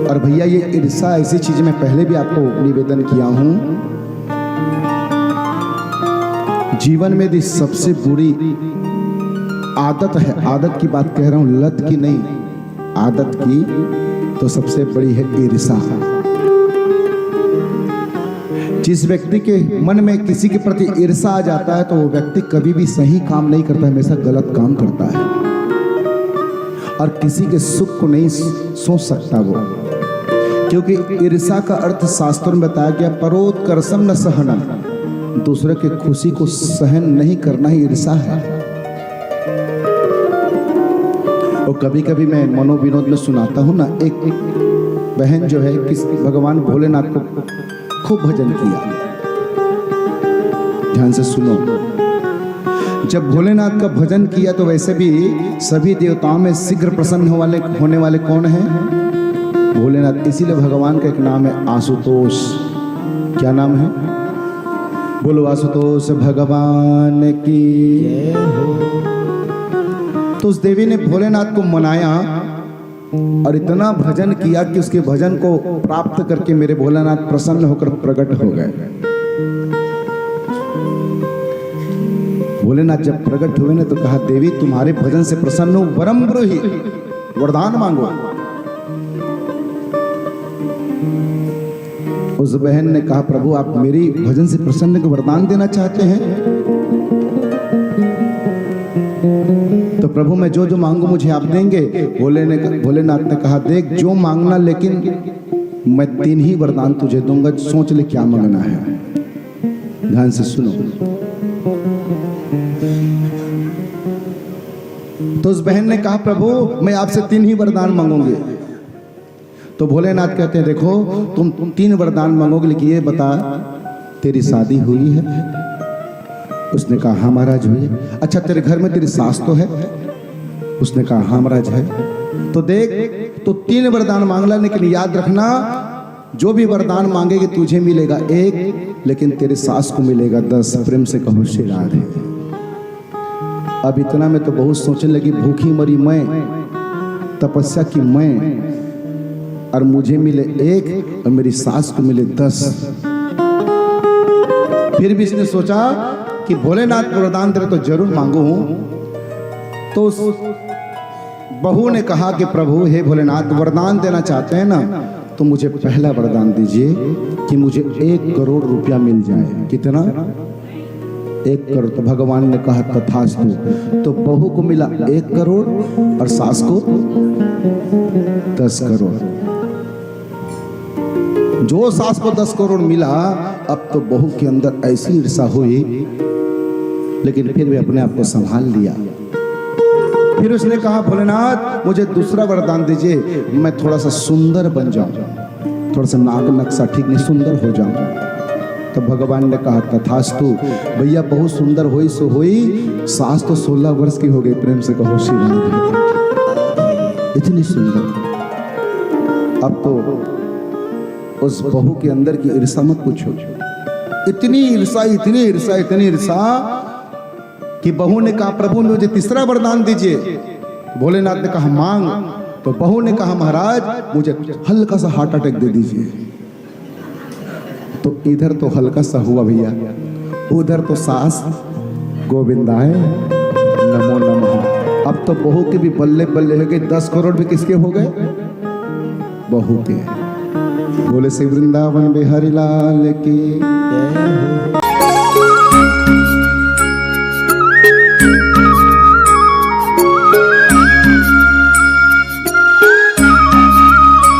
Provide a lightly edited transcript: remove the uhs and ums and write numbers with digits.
और भैया ये ईर्षा ऐसी चीज मैं पहले भी आपको निवेदन किया हूं, जीवन में यदि सबसे बुरी आदत है, आदत की बात कह रहा हूं, लत की नहीं, आदत की, तो सबसे बड़ी है ईर्षा। जिस व्यक्ति के मन में किसी के प्रति ईर्षा आ जाता है तो वो व्यक्ति कभी भी सही काम नहीं करता, हमेशा गलत काम करता है और किसी के सुख को नहीं सोच सकता वो, क्योंकि ईर्षा का अर्थ शास्त्रों में बताया गया परोत्कर्षम न सहनम, दूसरे के खुशी को सहन नहीं करना ही ईर्षा है। और कभी कभी मैं मनोविनोद में सुनाता हूँ ना, एक बहन जो है किस भगवान भोलेनाथ को खूब भजन किया, ध्यान से सुनो। जब भोलेनाथ का भजन किया तो वैसे भी सभी देवताओं में शीघ्र प्रसन्न होने वाले कौन है? भोलेनाथ। इसीलिए भगवान का एक नाम है आशुतोष। क्या नाम है? बोलो आशुतोष भगवान की जय हो। तो उस देवी ने भोलेनाथ को मनाया और इतना भजन किया कि उसके भजन को प्राप्त करके मेरे भोलेनाथ प्रसन्न होकर प्रकट हो गए। भोलेनाथ जब प्रकट हुए ने तो कहा, देवी तुम्हारे भजन से प्रसन्न हो, वरम ब्रूहि, वरदान मांगो। उस बहन ने कहा, प्रभु आप मेरी भजन से प्रसन्न को वरदान देना चाहते हैं? तो प्रभु मैं जो जो मांगू मुझे आप देंगे? भोलेनाथ ने कहा, देख जो मांगना, लेकिन मैं 3 ही वरदान तुझे दूंगा, सोच ले क्या मांगना है। ध्यान से सुनो। तो उस बहन ने कहा, प्रभु मैं आपसे 3 ही वरदान मांगूंगी। तो भोलेनाथ कहते हैं, देखो तुम 3 वरदान मांगोगे, लेकिन ये बता तेरी शादी हुई है? उसने कहा हाँ महाराज हुई है। अच्छा तेरे घर में तेरी सास तो है? उसने कहा हाँ महाराज है। तो देख तो 3 वरदान मांगला, लेकिन याद रखना जो भी वरदान मांगेगी तुझे मिलेगा 1, लेकिन तेरी सास को मिलेगा 10। प्रेम से कहो श्री राधे। अब इतना में तो बहुत सोचने लगी, भूखी मरी मैं, तपस्या की मैं, और मुझे मिले 1 और मेरी सास को मिले 10। फिर भी इसने सोचा कि भोलेनाथ वरदान दे तो जरूर मांगू। तो उस बहू ने कहा कि प्रभु हे भोलेनाथ वरदान देना चाहते हैं ना, तो मुझे पहला वरदान दीजिए कि मुझे 1 करोड़ रुपया मिल जाए। कितना? 1 करोड़। तो भगवान ने कहा तथास्तु। तो बहू को मिला 1 करोड़ और सास को 10 करोड़। जो सास को 10 करोड़ मिला, अब तो बहू के अंदर ऐसी ईर्षा हुई, लेकिन फिर भी अपने आप को संभाल लिया। फिर उसने कहा, भोलेनाथ मुझे दूसरा वरदान दीजिए, मैं थोड़ा सा सुंदर बन जाऊं, थोड़ा सा नाक नक्शा ठीक नहीं, सुंदर हो जाऊं। तो भगवान ने कहा तथास्तु। भैया बहुत सुंदर हुई सो हुई, सास तो 16 वर्ष की हो गई। प्रेम से कहो श्री राधे। इतनी सुंदर। अब तो उस बहू के अंदर की ईर्षा मत पूछो। इतनी ईर्षा, इतनी ईर्षा, इतनी ईर्षा कि बहू ने कहा, प्रभु मुझे तीसरा वरदान दीजिए। भोलेनाथ ने कहा मांग। तो बहू ने कहा, महाराज मुझे हल्का सा हार्ट अटैक दे दीजिए। तो इधर तो हल्का सा हुआ भैया, उधर तो सास गोविंदाय नमो नमः। अब तो बहू के भी बल्ले बल्ले हो गए। 10 करोड़ भी किसके हो गए? बहू के। बोले श्री वृंदावन बिहारी लाल की जय हो।